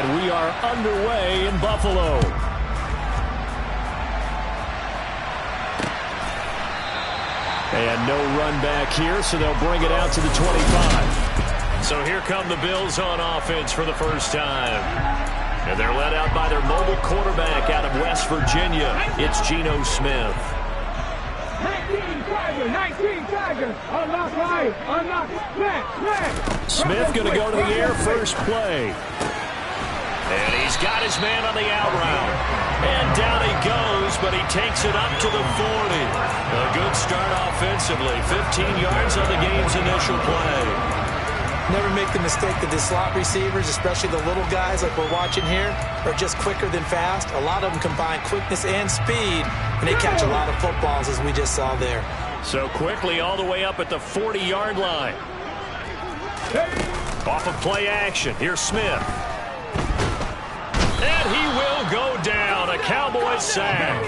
And we are underway in Buffalo. And no run back here, so they'll bring it out to the 25. So here come the Bills on offense for the first time. And they're led out by their mobile quarterback out of West Virginia. It's Geno Smith. 19 Tiger, unlock right, unlock, smack. Smith going to go to the air first play. And he's got his man on the out route. And down he goes, but he takes it up to the 40. A good start offensively. 15 yards on the game's initial play. Never make the mistake that the slot receivers, especially the little guys like we're watching here, are just quicker than fast. A lot of them combine quickness and speed, and they catch a lot of footballs, as we just saw there. So quickly all the way up at the 40-yard line. Off of play action. Here's Smith. And he will go down. A Cowboys sack.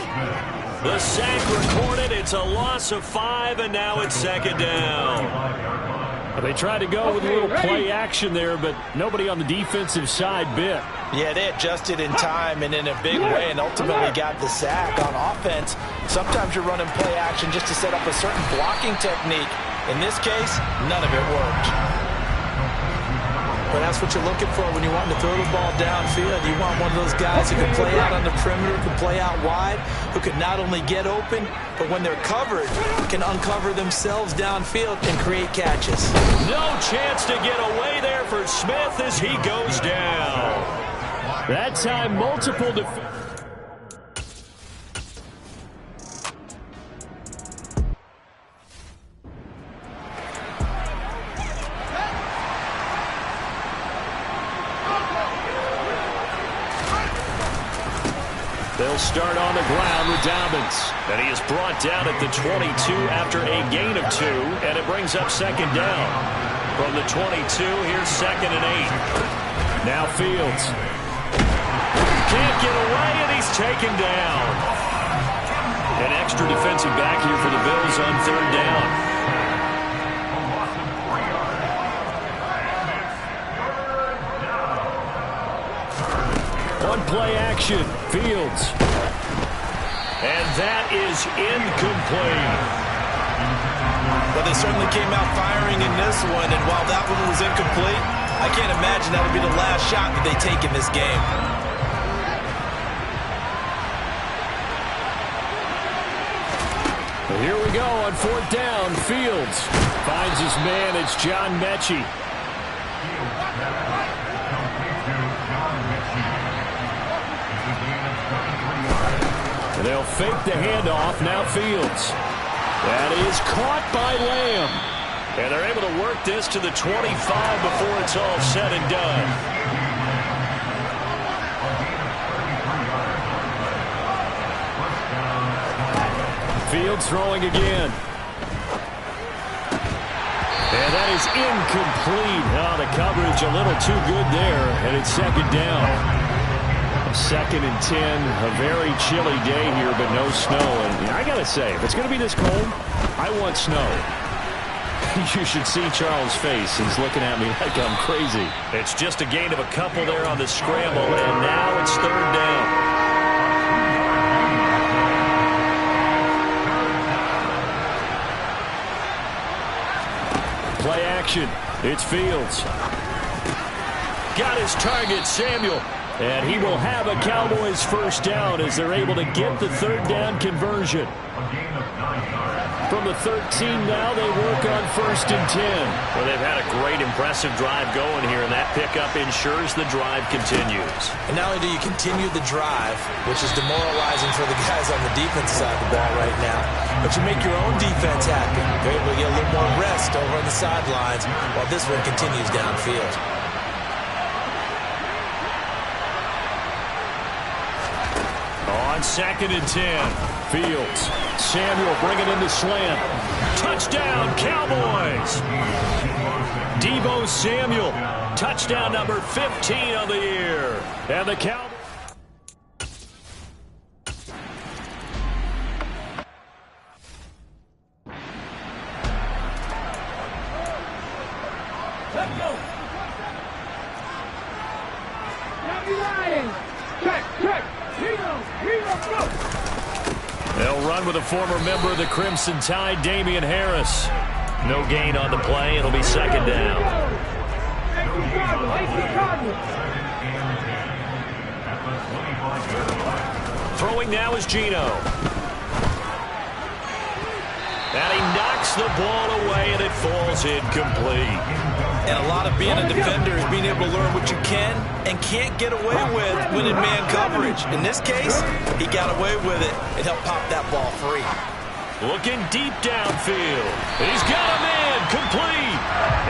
The sack recorded. It's a loss of 5, and now it's second down. They tried to go with a little play action there, but nobody on the defensive side bit. Yeah, they adjusted in time and in a big way and ultimately got the sack. On offense, sometimes you're running play action just to set up a certain blocking technique. In this case, none of it worked. But that's what you're looking for when you're wanting to throw the ball downfield. You want one of those guys who can play out on the perimeter, who can play out wide, who can not only get open, but when they're covered, can uncover themselves downfield and create catches. No chance to get away there for Smith as he goes down. That time, multiple defenders. They'll start on the ground with Dobbins. And he is brought down at the 22 after a gain of 2, and it brings up second down. From the 22, here's 2nd and 8. Now Fields. Can't get away, and he's taken down. An extra defensive back here for the Bills on 3rd down. On play action, Fields. And that is incomplete. But they certainly came out firing in this one, and while that one was incomplete, I can't imagine that would be the last shot that they take in this game. Well, here we go on 4th down. Fields finds his man. It's John Mechie. They'll fake the handoff. Now Fields. That is caught by Lamb. And they're able to work this to the 25 before it's all said and done. Fields throwing again. And that is incomplete. Oh, the coverage a little too good there. And it's second down. 2nd and 10, a very chilly day here, but no snow. And I got to say, if it's going to be this cold, I want snow. You should see Charles' face. He's looking at me like I'm crazy. It's just a gain of a couple there on the scramble, and now it's 3rd down. Play action. It's Fields. Got his target, Samuel. And he will have a Cowboys first down as they're able to get the 3rd down conversion. From the 13 now, they work on 1st and 10. Well, they've had a great, impressive drive going here, and that pickup ensures the drive continues. And not only do you continue the drive, which is demoralizing for the guys on the defensive side of the ball right now, but you make your own defense happy. They're able to get a little more rest over on the sidelines while this one continues downfield. On 2nd and 10, Fields. Samuel bringing in the slant. Touchdown, Cowboys! Deebo Samuel, touchdown number 15 of the year. And the Cowboys. Let's go. They'll run with a former member of the Crimson Tide, Damian Harris. No gain on the play. It'll be second down. Throwing now is Geno. And he knocks the ball away, and it falls incomplete. And a lot of being a defender is being able to learn what you can and can't get away with when in man coverage. In this case, he got away with it and helped pop that ball free. Looking deep downfield. He's got him in, complete.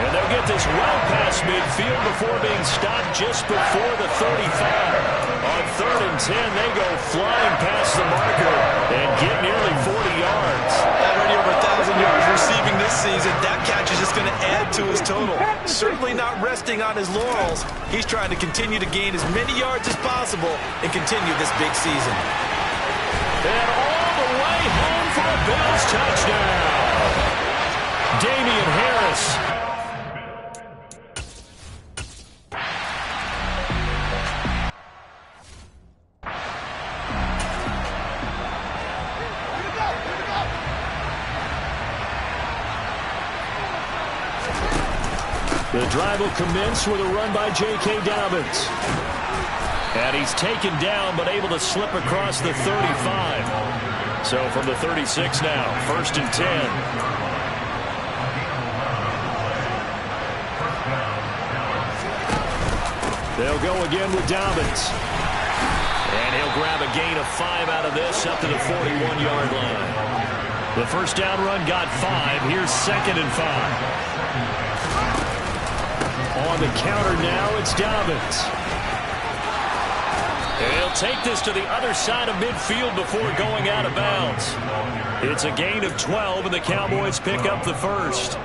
And they'll get this well past midfield before being stopped just before the 35. On 3rd and 10, they go flying past the marker and get nearly 40 yards. Already over 1,000 yards receiving this season. That catch is just going to add to his total. Certainly not resting on his laurels. He's trying to continue to gain as many yards as possible and continue this big season. And all the way home for a Bills touchdown. Damian Harris. The drive will commence with a run by J.K. Dobbins. And he's taken down, but able to slip across the 35. So from the 36 now, 1st and 10. They'll go again with Dobbins. And he'll grab a gain of 5 out of this up to the 41-yard line. The first down run got 5. Here's 2nd and 5. On the counter now, it's Dobbins. And he'll take this to the other side of midfield before going out of bounds. It's a gain of 12, and the Cowboys pick up the first.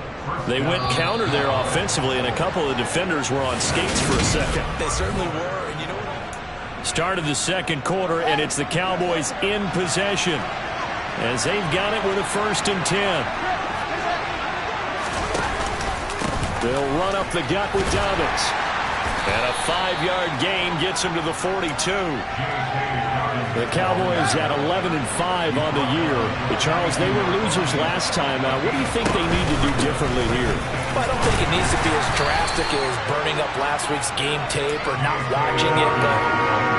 They went counter there offensively, and a couple of defenders were on skates for a second. They certainly were, and you know what? Started the second quarter, and it's the Cowboys in possession as they've got it with a 1st and 10. They'll run up the gut with Dobbins. And a 5-yard gain gets him to the 42. The Cowboys at 11 and 5 on the year. But Charles, they were losers last time out. What do you think they need to do differently here? Well, I don't think it needs to be as drastic as burning up last week's game tape or not watching it. But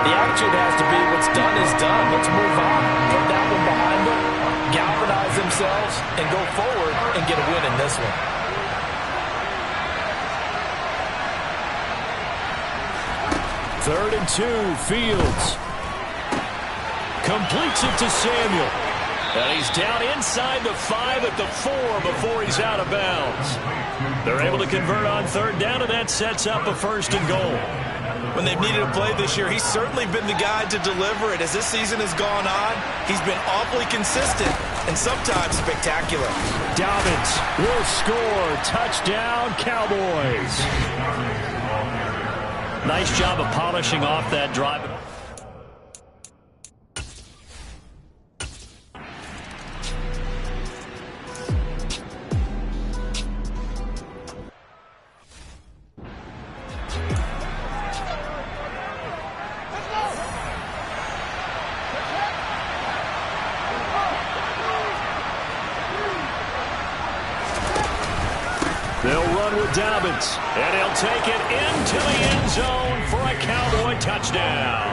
the attitude has to be what's done is done. Let's move on. Put that one behind them, galvanize themselves, and go forward and get a win in this one. 3rd and 2, Fields. Completes it to Samuel. And he's down inside the 5 at the 4 before he's out of bounds. They're able to convert on 3rd down, and that sets up a 1st and goal. When they've needed a play this year, he's certainly been the guy to deliver it. As this season has gone on, he's been awfully consistent and sometimes spectacular. Dobbins will score. Touchdown, Cowboys. Nice job of polishing off that drive. They'll run with Dobbins, and he'll take it into the end zone for a Cowboy touchdown.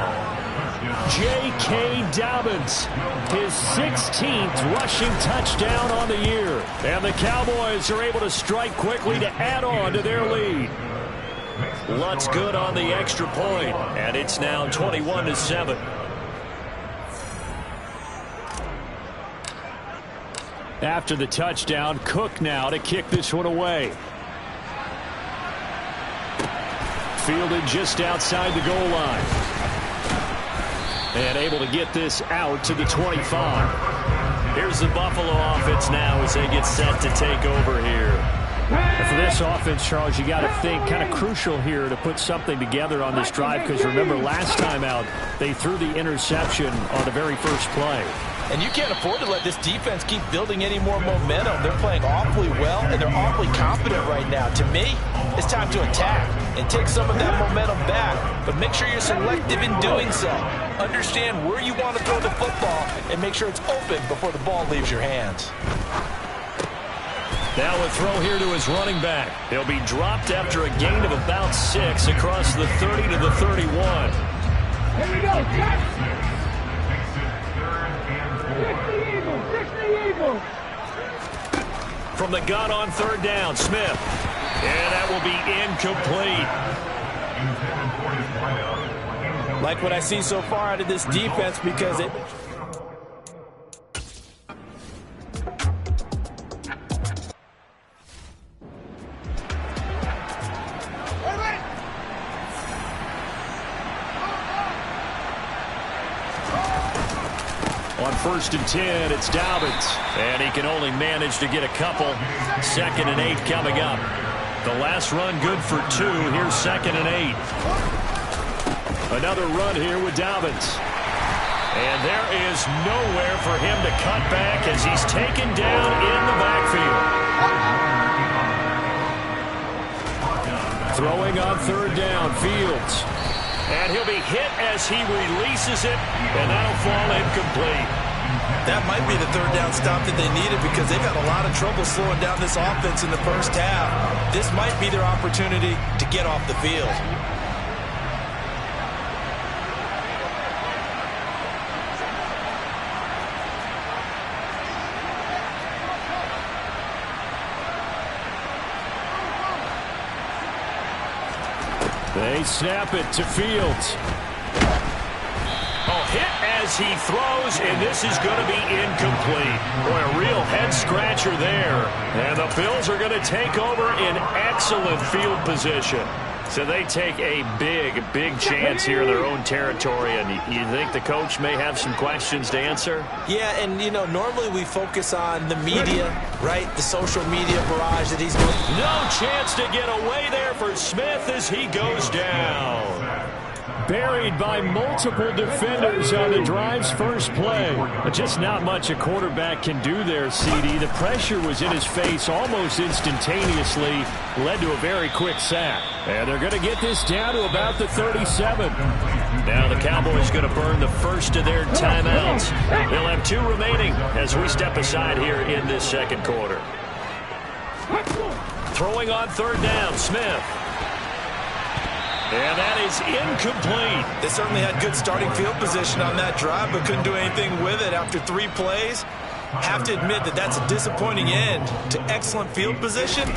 J.K. Dobbins, his 16th rushing touchdown on the year. And the Cowboys are able to strike quickly to add on to their lead. Lutz good on the extra point, and it's now 21-7. After the touchdown, Cook now to kick this one away. Fielded just outside the goal line. And able to get this out to the 25. Here's the Buffalo offense now as they get set to take over here. And for this offense, Charles, you got to think kind of crucial here to put something together on this drive, because remember last time out they threw the interception on the very first play. And you can't afford to let this defense keep building any more momentum. They're playing awfully well, and they're awfully confident right now. To me, it's time to attack and take some of that momentum back, but make sure you're selective in doing so. Understand where you want to throw the football and make sure it's open before the ball leaves your hands. Now a throw here to his running back. He'll be dropped after a gain of about 6 across the 30 to the 31. Here we go, Jack. 60 Eagles, 60 Eagles. From the gun on 3rd down, Smith. And that will be incomplete. Like what I see so far out of this defense because it... On 1st and 10, it's Dobbins. And he can only manage to get a couple. 2nd and 8 coming up. The last run good for 2. Here's 2nd and 8. Another run here with Dobbins. And there is nowhere for him to cut back as he's taken down in the backfield. Throwing on 3rd down, Fields. And he'll be hit as he releases it, and that'll fall incomplete. That might be the 3rd down stop that they needed because they've had a lot of trouble slowing down this offense in the first half. This might be their opportunity to get off the field. They snap it to Fields. Oh, hit as he throws, and this is going to be incomplete. Boy, a real head-scratcher there. And the Bills are going to take over in excellent field position. So they take a big chance here in their own territory, and you think the coach may have some questions to answer? Yeah, and, you know, normally we focus on the media, right? The social media barrage that he's going. No chance to get away there for Smith as he goes down. Buried by multiple defenders on the drive's first play. But just not much a quarterback can do there, CD. The pressure was in his face almost instantaneously, led to a very quick sack. And they're going to get this down to about the 37. Now the Cowboys going to burn the first of their timeouts. They'll have 2 remaining as we step aside here in this second quarter. Throwing on 3rd down, Smith. And that is incomplete. They certainly had good starting field position on that drive, but couldn't do anything with it after 3 plays. Have to admit that that's a disappointing end to excellent field position.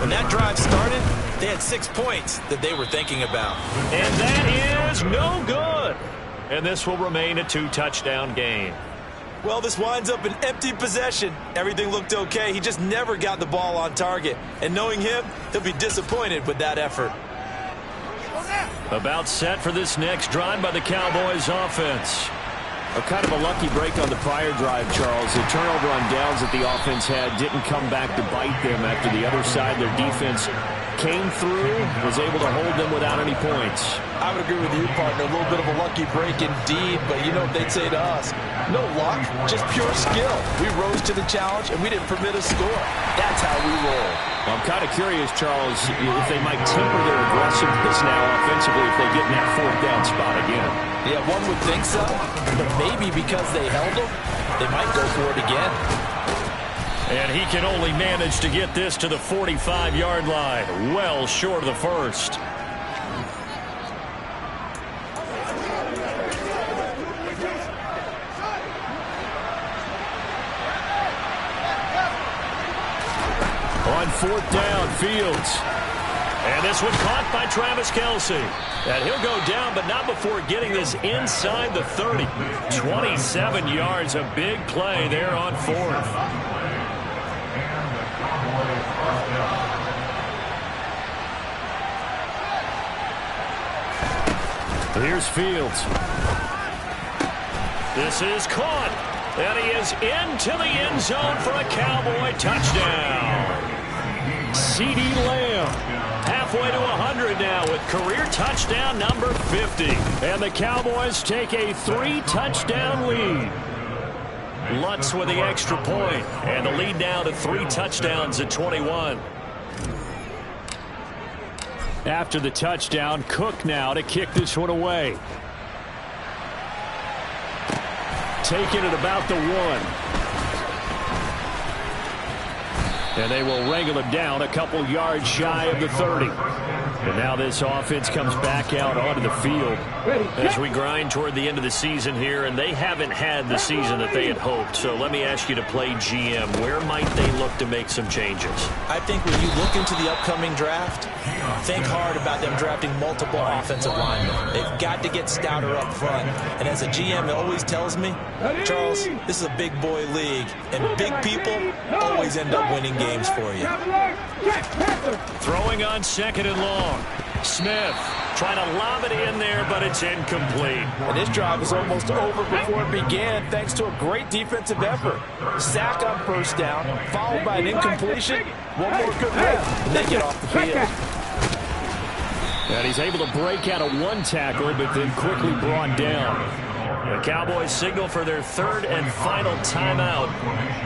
When that drive started, they had 6 points that they were thinking about. And that is no good. And this will remain a 2-touchdown game. Well, this winds up an empty possession. Everything looked okay. He just never got the ball on target. And knowing him, he'll be disappointed with that effort. About set for this next drive by the Cowboys offense. Kind of a lucky break on the prior drive, Charles. The turnover on downs that the offense had didn't come back to bite them after the other side. Their defense came through, was able to hold them without any points. I would agree with you, partner. A little bit of a lucky break indeed, but you know what they'd say to us. No luck, just pure skill. We rose to the challenge, and we didn't permit a score. That's how we roll. Well, I'm kind of curious, Charles, if they might temper their aggressiveness now offensively if they get in that 4th down spot again. Yeah, one would think so, but maybe because they held them, they might go for it again. And he can only manage to get this to the 45-yard line, well short of the first. On 4th down, Fields. And this one caught by Travis Kelce. And he'll go down, but not before getting this inside the 30. 27 yards, a big play there on 4th. Here's Fields. This is caught. And he is into the end zone for a Cowboy touchdown. CeeDee Lamb halfway to 100 now with career touchdown number 50. And the Cowboys take a 3-touchdown lead. Lutz with the extra point, and the lead now to 3 touchdowns at 21. After the touchdown, Cook now to kick this one away. Taking it about the 1. And they will wrangle him down a couple yards shy of the 30. And now this offense comes back out onto the field as we grind toward the end of the season here, and they haven't had the season that they had hoped. So let me ask you to play GM. Where might they look to make some changes? I think when you look into the upcoming draft, think hard about them drafting multiple offensive linemen. They've got to get stouter up front. And as a GM, it always tells me, Charles, this is a big boy league, and big people always end up winning games for you. Throwing on 2nd and long. Smith trying to lob it in there, but it's incomplete. And this drive was almost over before it began thanks to a great defensive effort. Sack on 1st down, followed by an incompletion. One more good rip, and they get off the field. And he's able to break out of 1 tackle, but then quickly brought down. The Cowboys signal for their 3rd and final timeout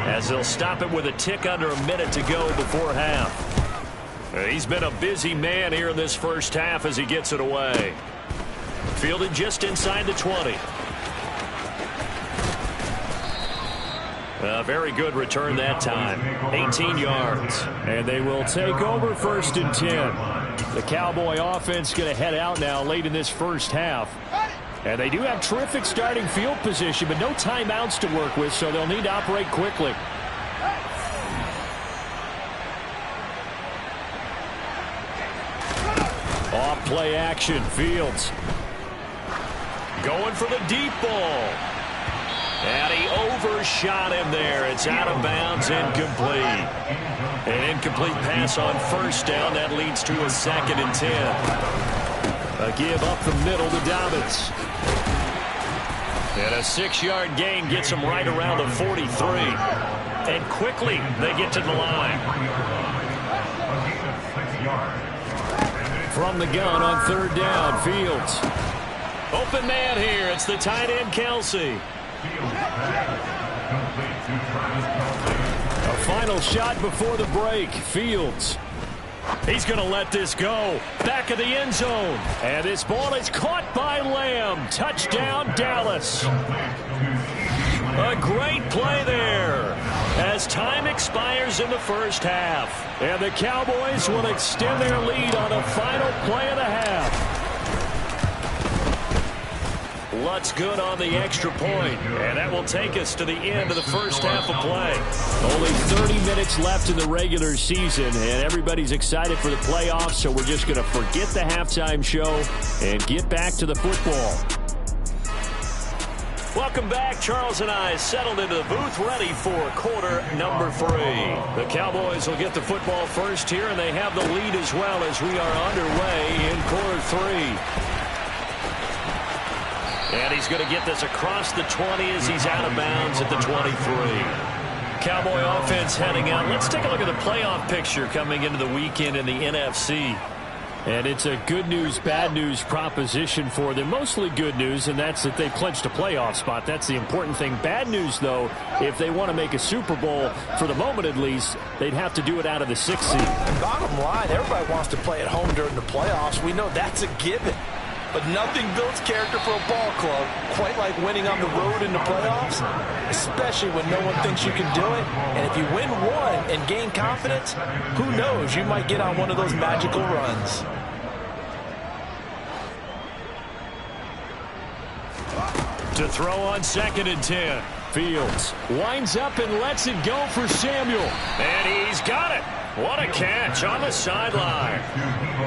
as they'll stop it with a tick under a minute to go before half. He's been a busy man here in this first half as he gets it away. Fielded just inside the 20. A very good return that time. 18 yards. And they will take over 1st and 10. The Cowboy offense going to head out now late in this first half. And they do have terrific starting field position, but no timeouts to work with, so they'll need to operate quickly. Off play action, Fields. Going for the deep ball. And he overshot him there. It's out of bounds, incomplete. An incomplete pass on 1st down. That leads to a 2nd and 10. A give up the middle to Dobbins. And a 6-yard gain gets them right around the 43. And quickly they get to the line. From the gun on 3rd down, Fields. Open man here. It's the tight end, Kelsey. A final shot before the break. Fields. He's going to let this go. Back of the end zone. And this ball is caught by Lamb. Touchdown, Dallas. A great play there as time expires in the first half. And the Cowboys will extend their lead on a final play of the half. Lutz good on the extra point, and that will take us to the end of the first half of play. Only 30 minutes left in the regular season, and everybody's excited for the playoffs, so we're just going to forget the halftime show and get back to the football. Welcome back. Charles and I settled into the booth ready for quarter number 3. The Cowboys will get the football first here, and they have the lead as well as we are underway in quarter 3. And he's going to get this across the 20 as he's out of bounds at the 23. Cowboy offense heading out. Let's take a look at the playoff picture coming into the weekend in the NFC. And it's a good news, bad news proposition for them. Mostly good news, and that's that they've clinched a playoff spot. That's the important thing. Bad news, though, if they want to make a Super Bowl, for the moment at least, they'd have to do it out of the 6th seed. And bottom line, everybody wants to play at home during the playoffs. We know that's a given. But nothing builds character for a ball club quite like winning on the road in the playoffs, especially when no one thinks you can do it. And if you win one and gain confidence, who knows, you might get on one of those magical runs. To throw on 2nd and 10. Fields winds up and lets it go for Samuel. And he's got it. What a catch on the sideline.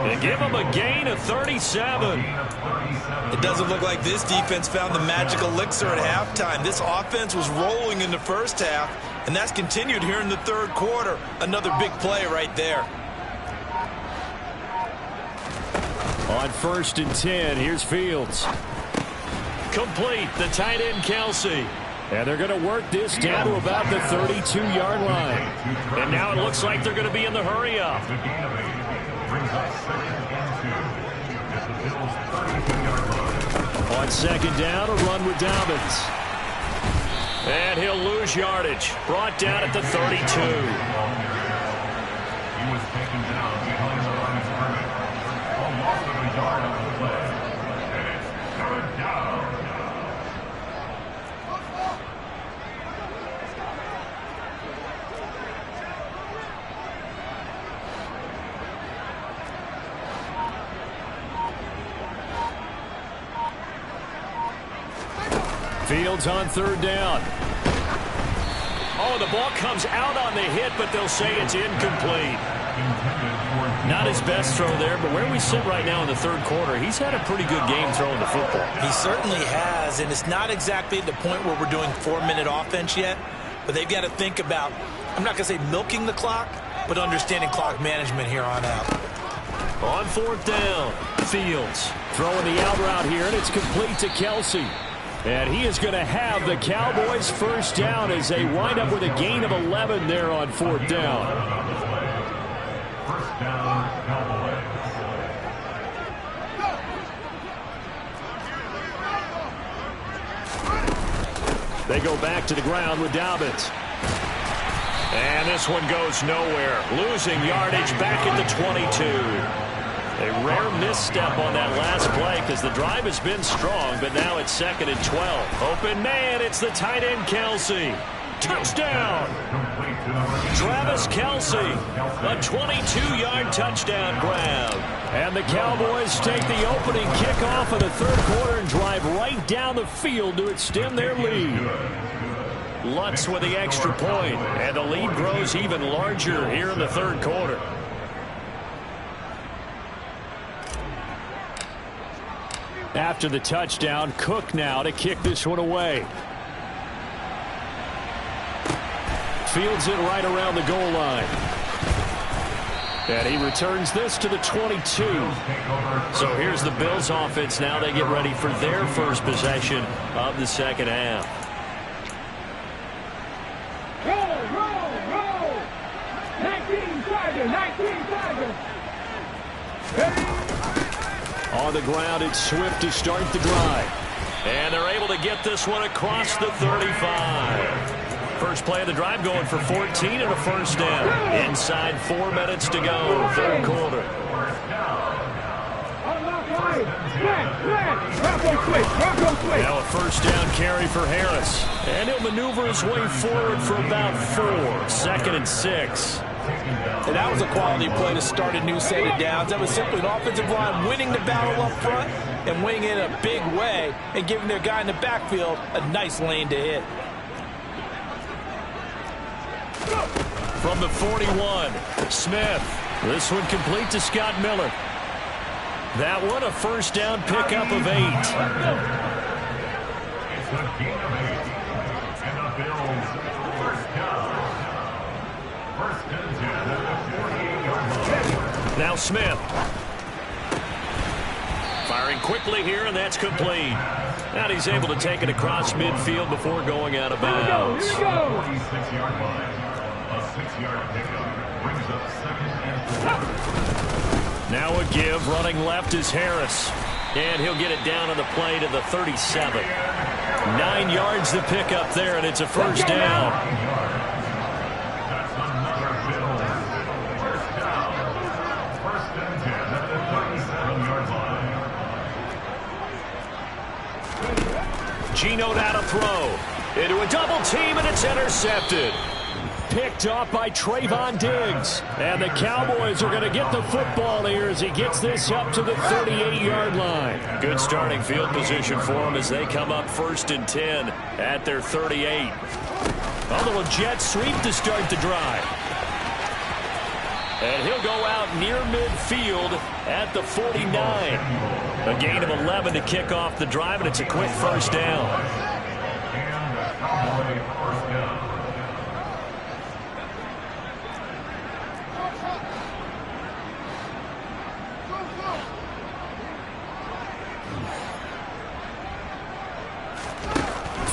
They give him a gain of 37. It doesn't look like this defense found the magic elixir at halftime. This offense was rolling in the first half, and that's continued here in the 3rd quarter. Another big play right there. On 1st and 10, here's Fields. Complete, the tight end, Kelsey. And they're going to work this down to about the 32-yard line. And now it looks like they're going to be in the hurry-up. On 2nd down, a run with Dobbins. And he'll lose yardage. Brought down at the 32. He was taken down behind the line of scrimmage. A loss of a yard on the play. And it's third down. Fields on third down. Oh, the ball comes out on the hit, but they'll say it's incomplete. Not his best throw there, but where we sit right now in the third quarter, he's had a pretty good game throwing the football. He certainly has, and it's not exactly at the point where we're doing 4-minute offense yet, but they've got to think about, I'm not going to say milking the clock, but understanding clock management here on out. On fourth down, Fields throwing the out route here, and it's complete to Kelsey. And he is going to have the Cowboys first down as they wind up with a gain of 11 there on fourth down. First down, Cowboys. They go back to the ground with Dobbins. And this one goes nowhere. Losing yardage back at the 22. A rare misstep on that last play because the drive has been strong, but now it's 2nd and 12. Open man, it's the tight end Kelsey. Touchdown! Travis Kelsey, a 22-yard touchdown grab. And the Cowboys take the opening kickoff of the third quarter and drive right down the field to extend their lead. Lutz with the extra point, and the lead grows even larger here in the third quarter. After the touchdown, Cook now to kick this one away. Fields it right around the goal line. And he returns this to the 22. So here's the Bills offense now. They get ready for their first possession of the second half. Roll! 19 Tigers! On the ground, it's Swift to start the drive. And they're able to get this one across the 35. First play of the drive going for 14 and a first down. Inside 4 minutes to go, third quarter. Now a first down carry for Harris. And he'll maneuver his way forward for about 4. 2nd and 6. And that was a quality play to start a new set of downs. That was simply an offensive line winning the battle up front and winning it in a big way and giving their guy in the backfield a nice lane to hit. From the 41, Smith. This one complete to Scott Miller. That one a first down pickup of 8. It's a gain of 8. And the Bills first down. First and 10 at the 48-yard line. Now Smith. Firing quickly here, and that's complete. And he's able to take it across midfield before going out of bounds. 46-yard line. A 6-yard pickup brings up 2nd and 4. Now a give. Running left is Harris. And he'll get it down on the play to the 37. 9 yards to pick up there, and it's a first down. That's another Bills first down. First and 10 at the 37-yard line. Geno now to throw. Into a double team, and it's intercepted. Picked off by Trayvon Diggs. And the Cowboys are going to get the football here as he gets this up to the 38-yard line. Good starting field position for him as they come up 1st and 10 at their 38. A little jet sweep to start the drive. And he'll go out near midfield at the 49. A gain of 11 to kick off the drive, and it's a quick first down. And a Cowboy first down.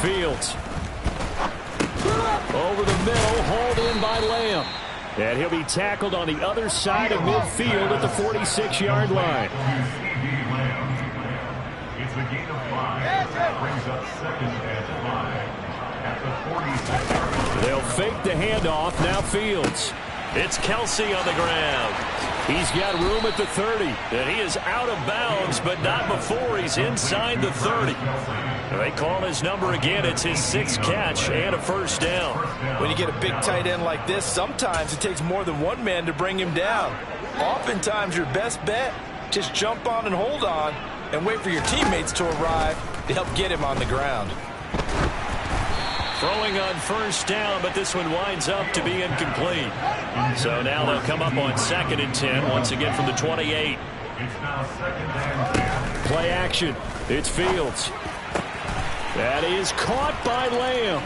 Fields. Over the middle, hauled in by Lamb. And he'll be tackled on the other side of midfield at the 46-yard line. It's a gain of 5. That brings up 2nd and 5 at They'll fake the handoff. Now Fields. It's Kelsey on the ground. He's got room at the 30. And he is out of bounds, but not before he's inside the 30. They call his number again. It's his 6th catch and a first down. When you get a big tight end like this, sometimes it takes more than one man to bring him down. Oftentimes, your best bet, just jump on and hold on and wait for your teammates to arrive to help get him on the ground. Throwing on first down, but this one winds up to be incomplete. So now they'll come up on 2nd and 10, once again from the 28. Play action. It's Fields. That is caught by Lamb.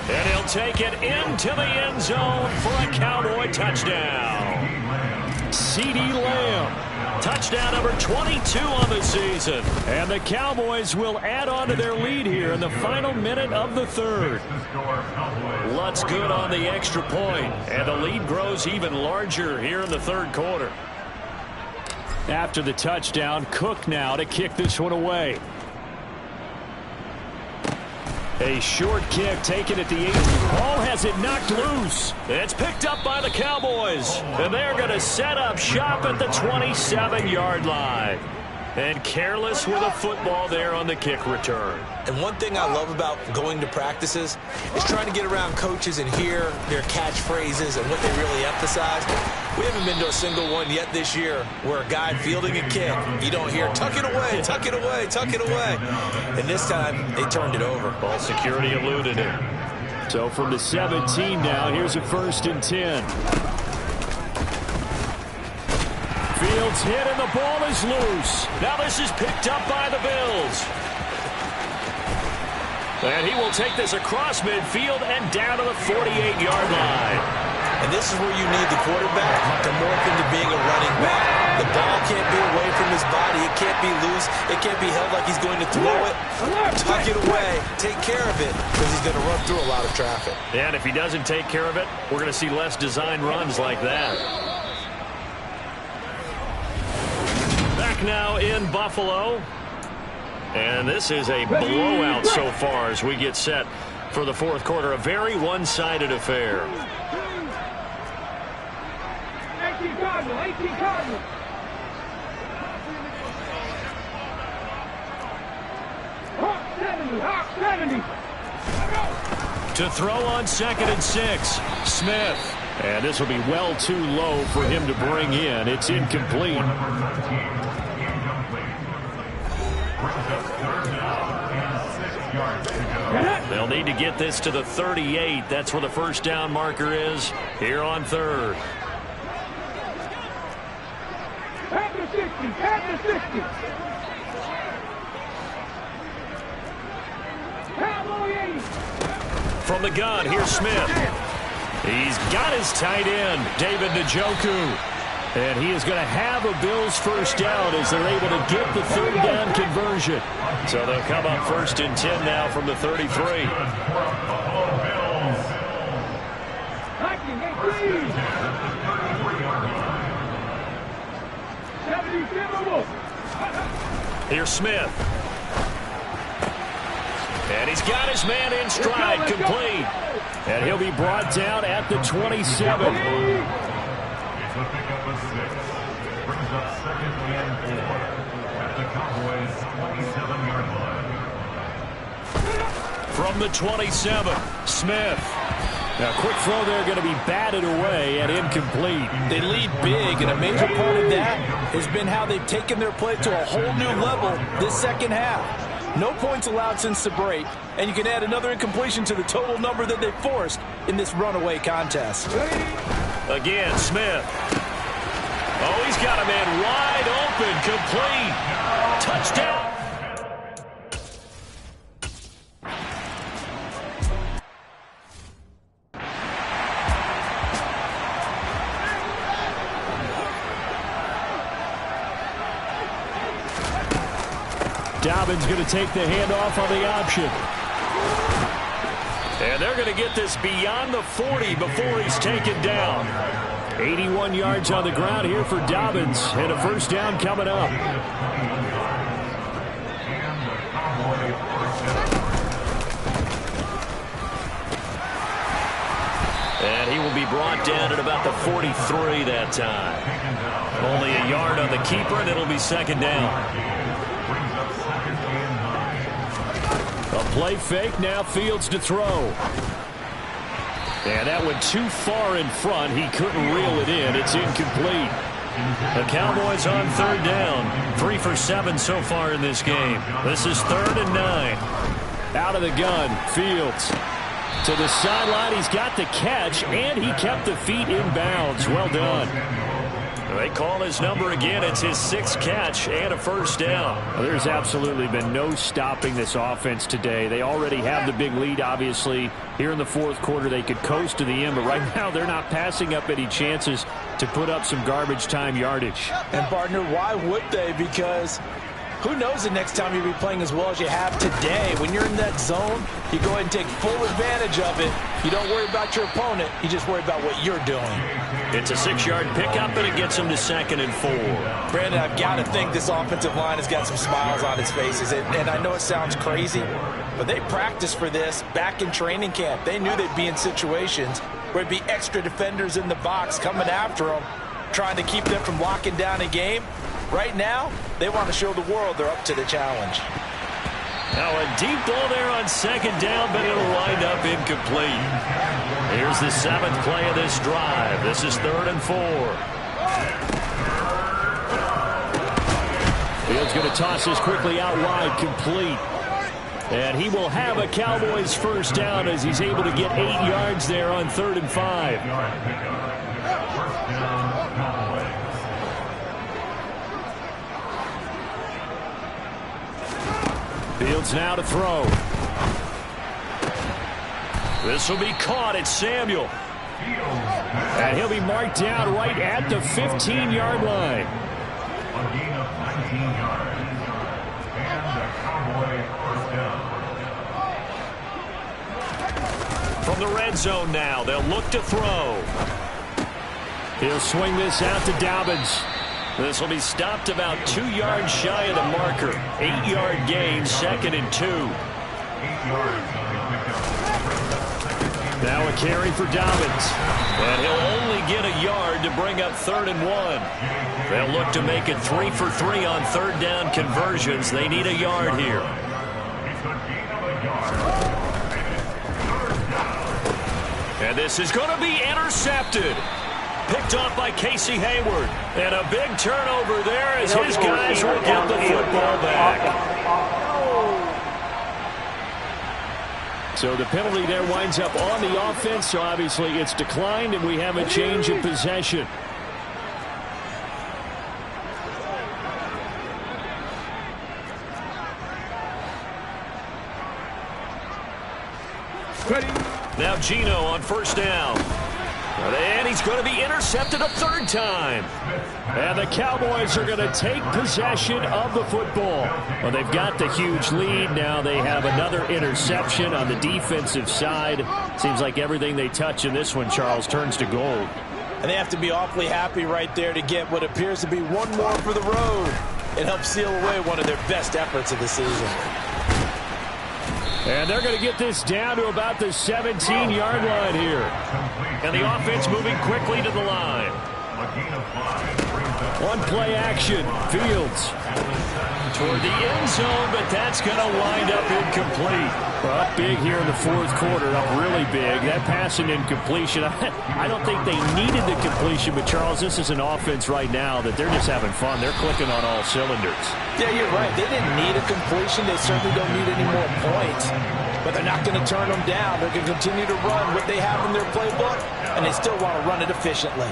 And he'll take it into the end zone for a Cowboy touchdown. CeeDee Lamb. Touchdown number 22 on the season. And the Cowboys will add on to their lead here in the final minute of the 3rd. Lutz good on the extra point. And the lead grows even larger here in the 3rd quarter. After the touchdown, Cook now to kick this one away. A short kick taken at the 8. Ball has it knocked loose. It's picked up by the Cowboys. And they're going to set up shop at the 27-yard line. And careless with a football there on the kick return. And one thing I love about going to practices is trying to get around coaches and hear their catchphrases and what they really emphasize. We haven't been to a single one yet this year where a guy fielding a kick, you don't hear, tuck it away, tuck it away, tuck it away. And this time, they turned it over. Ball security eluded him. So from the 17 now, here's a 1st and 10. Fields hit and the ball is loose. Now this is picked up by the Bills. And he will take this across midfield and down to the 48-yard line. And this is where you need the quarterback to morph into being a running back. The ball can't be away from his body. It can't be loose. It can't be held like he's going to throw it. Tuck it away. Take care of it because he's going to run through a lot of traffic. And if he doesn't take care of it, we're going to see less design runs like that. Back now in Buffalo. And this is a blowout so far as we get set for the 4th quarter. A very one-sided affair. 18 Cardinal, 18 Cardinal. Hawk 70, Hawk 70. To throw on 2nd and 6. Smith. And this will be well too low for him to bring in. It's incomplete. They'll need to get this to the 38. That's where the first down marker is here on 3rd. At the 60, at the 60. Cowboy 80. From the gun, here's Smith. He's got his tight end, David Njoku. And he is going to have a Bills first down as they're able to get the 3rd down conversion. So they'll come up 1st and 10 now from the 33. Here's Smith. And he's got his man in stride, complete. And he'll be brought down at the 27. It's a pickup of 6. Brings up 2nd and 4 at the Cowboys' 27-yard line. From the 27, Smith. Now, quick throw there going to be batted away and incomplete. They lead big, and a major part of that has been how they've taken their play to a whole new level this second half. No points allowed since the break, and you can add another incompletion to the total number that they forced in this runaway contest. Again, Smith. Oh, he's got a man wide open, complete. Touchdown. Dobbins going to take the handoff on the option. And they're going to get this beyond the 40 before he's taken down. 81 yards on the ground here for Dobbins, and a first down coming up. And he will be brought down at about the 43 that time. Only a yard on the keeper, and it'll be second down. A play fake, now Fields to throw. And that went too far in front. He couldn't reel it in. It's incomplete. The Cowboys on third down. 3 for 7 so far in this game. This is 3rd and 9. Out of the gun, Fields. To the sideline, he's got the catch, and he kept the feet in bounds. Well done. They call his number again. It's his 6th catch and a first down. Well, there's absolutely been no stopping this offense today. They already have the big lead, obviously. Here in the fourth quarter, they could coast to the end, but right now they're not passing up any chances to put up some garbage time yardage. And, partner, why would they? Because who knows the next time you'll be playing as well as you have today. When you're in that zone, you go ahead and take full advantage of it. You don't worry about your opponent. You just worry about what you're doing. It's a 6-yard pickup, and it gets them to 2nd and 4. Brandon, I've got to think this offensive line has got some smiles on its faces. And I know it sounds crazy, but they practiced for this back in training camp. They knew they'd be in situations where there'd be extra defenders in the box coming after them, trying to keep them from locking down a game. Right now, they want to show the world they're up to the challenge. Now a deep ball there on 2nd down, but it'll wind up incomplete. Here's the 7th play of this drive. This is 3rd and 4. Fields going to toss this quickly out wide, complete. And he will have a Cowboys first down as he's able to get 8 yards there on 3rd and 5. Fields now to throw. This will be caught. It's Samuel. And he'll be marked down right at the 15-yard line. A gain of 19 yards. And a Cowboy first down. From the red zone now, they'll look to throw. He'll swing this out to Dobbins. This will be stopped about 2 yards shy of the marker. 8-yard gain, 2nd and 2. 8 yards. Now a carry for Dobbins. And he'll only get a yard to bring up 3rd and 1. They'll look to make it 3 for 3 on 3rd down conversions. They need a yard here. And this is going to be intercepted. Picked off by Casey Hayward. And a big turnover there as his guys will get the football back. So the penalty there winds up on the offense. So obviously it's declined and we have a change of possession. Now Gino on first down. And he's going to be intercepted a 3rd time. And the Cowboys are going to take possession of the football. Well, they've got the huge lead. Now they have another interception on the defensive side. Seems like everything they touch in this one, Charles, turns to gold. And they have to be awfully happy right there to get what appears to be one more for the road. It helps seal away one of their best efforts of the season. And they're going to get this down to about the 17-yard line here. And the offense moving quickly to the line. One play action. Fields. Toward the end zone, but that's going to wind up incomplete. Well, up big here in the fourth quarter, up really big. That pass and incompletion, I don't think they needed the completion, but Charles, this is an offense right now that they're just having fun. They're clicking on all cylinders. Yeah, you're right. They didn't need a completion. They certainly don't need any more points. But they're not going to turn them down. They're going to continue to run what they have in their playbook, and they still want to run it efficiently.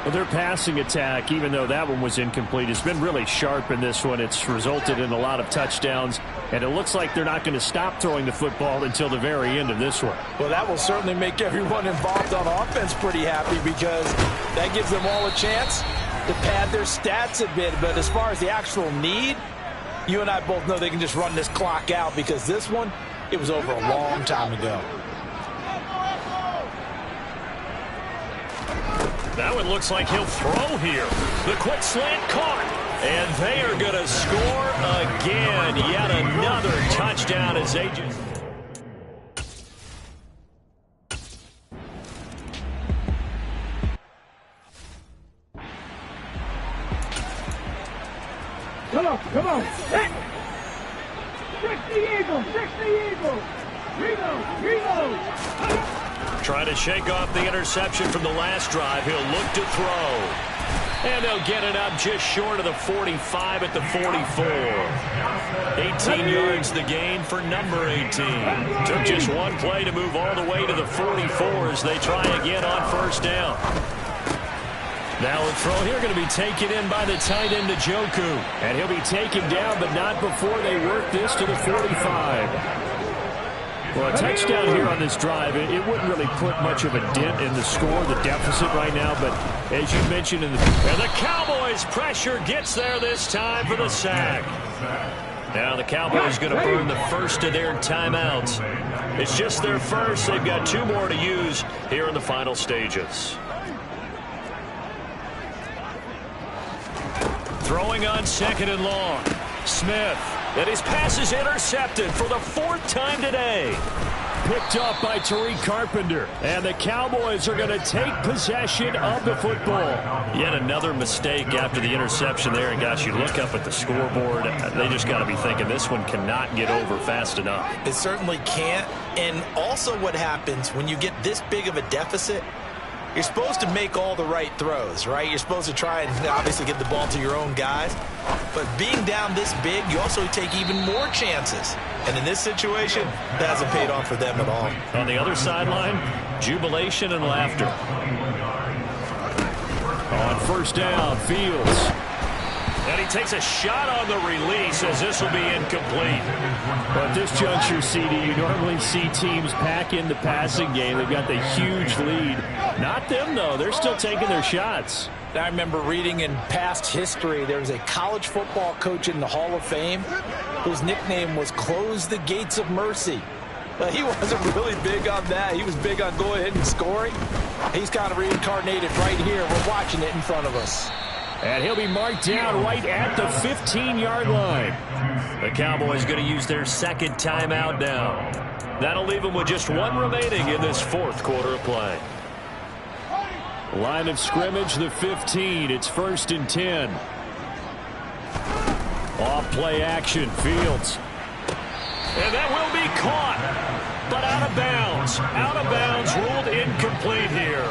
Well, their passing attack, even though that one was incomplete, has been really sharp in this one. It's resulted in a lot of touchdowns, and it looks like they're not going to stop throwing the football until the very end of this one. Well, that will certainly make everyone involved on offense pretty happy because that gives them all a chance to pad their stats a bit. But as far as the actual need, you and I both know they can just run this clock out because this one, it was over a long time ago. That one looks like he'll throw here. The quick slant caught. And they are going to score again. Yet another touchdown as they just... Come on, come on. 60 Eagles, 60 Eagles. Reload. Trying to shake off the interception from the last drive. He'll look to throw. And they'll get it up just short of the 45 at the 44. 18 yards the gain for number 18. Took just one play to move all the way to the 44 as they try again on first down. Now a throw here going to be taken in by the tight end Njoku. And he'll be taken down, but not before they work this to the 45. Well, a touchdown here on this drive, it wouldn't really put much of a dent in the score, the deficit right now, but as you mentioned, and the Cowboys' pressure gets there this time for the sack. Now the Cowboys going to burn the first of their timeouts. It's just their first. They've got 2 more to use here in the final stages. Throwing on 2nd and long. Smith. And his pass is intercepted for the 4th time today. Picked up by Tariq Carpenter. And the Cowboys are going to take possession of the football. Yet another mistake after the interception there. And gosh, you look up at the scoreboard. They just got to be thinking this one cannot get over fast enough. It certainly can't. And also what happens when you get this big of a deficit, you're supposed to make all the right throws, right? You're supposed to try and obviously get the ball to your own guys. But being down this big, you also take even more chances. And in this situation, that hasn't paid off for them at all. On the other sideline, jubilation and laughter. On first down, Fields. And he takes a shot on the release as this will be incomplete. But at this juncture, CD, you normally see teams pack in the passing game. They've got the huge lead. Not them, though. They're still taking their shots. I remember reading in past history, there was a college football coach in the Hall of Fame whose nickname was Close the Gates of Mercy. But he wasn't really big on that. He was big on going ahead and scoring. He's kind of reincarnated right here. We're watching it in front of us. And he'll be marked down right at the 15-yard line. The Cowboys going to use their 2nd timeout now. That'll leave them with just 1 remaining in this 4th quarter of play. Line of scrimmage, the 15. It's 1st and 10. Off play action, Fields. And that will be caught, but out of bounds. Out of bounds, ruled incomplete here.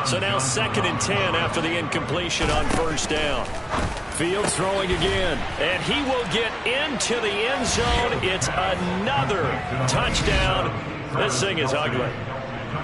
So now 2nd and 10 after the incompletion on first down. Fields throwing again, and he will get into the end zone. It's another touchdown. This thing is ugly.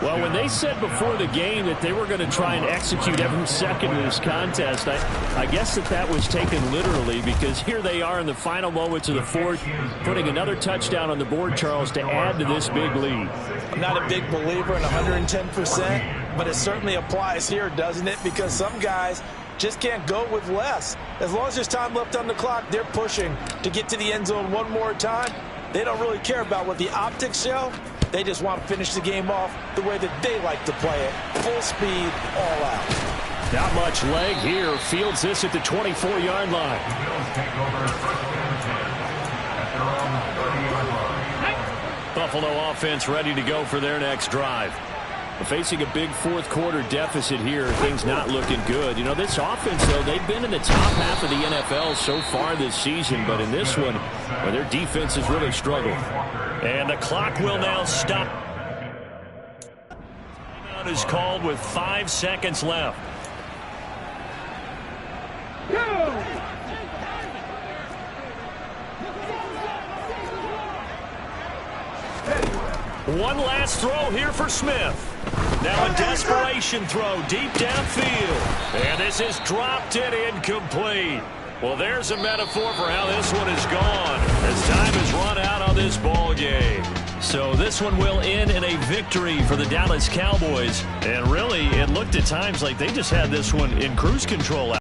Well, when they said before the game that they were going to try and execute every second of this contest, I guess that was taken literally, because here they are in the final moments of the 4th, putting another touchdown on the board, Charles, to add to this big lead. I'm not a big believer in 110%, but it certainly applies here, doesn't it? Because some guys just can't go with less. As long as there's time left on the clock, they're pushing to get to the end zone one more time. They don't really care about what the optics show. They just want to finish the game off the way that they like to play it. Full speed, all out. Not much leg here. Fields this at the 24-yard line. Buffalo offense ready to go for their next drive. Facing a big 4th quarter deficit here, things not looking good. You know, this offense, though, they've been in the top half of the NFL so far this season, but in this one, well, their defense has really struggled. And the clock will now stop. Timeout is called with 5 seconds left. One last throw here for Smith. Now a desperation throw deep downfield. And this is dropped and incomplete. Well, there's a metaphor for how this one is gone, as time has run out on this ball game. So this one will end in a victory for the Dallas Cowboys. And really, it looked at times like they just had this one in cruise control.